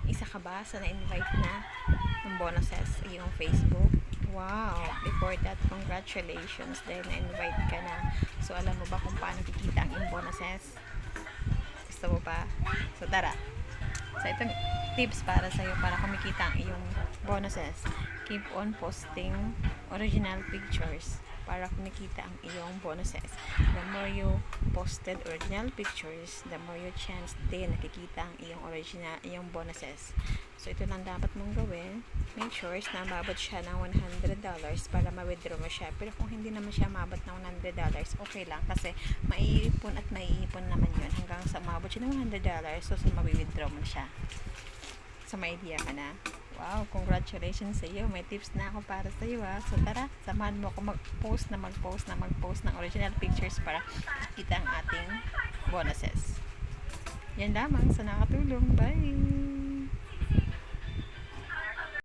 Isa ka ba sa na-invite na ng bonuses yung Facebook? Wow! Before that, congratulations dahil na-invite ka na. So, alam mo ba kung paano kikita ang bonuses? Gusto mo pa? So, tara! So, itong tips para sa'yo para kumikita ang iyong bonuses. Keep on posting original pictures para kumikita ang iyong bonuses. The more you posted original pictures, the more you chance din nakikita ang iyong bonuses. So, ito lang dapat mong gawin. Make sure na mabot siya ng $100 para ma-withdraw mo siya. Pero kung hindi naman siya mabot ng $100, okay lang. Kasi maiipon at maiipon naman yun hanggang sa mabot siya ng $100. So, ma-withdraw mo siya. So, may idea ka na? Wow, congratulations sa iyo. May tips na ako para sa iyo ha. So, tara, samahan mo ako mag-post ng original pictures para kita ang ating bonuses. Yan lamang sa nakatulong. Bye!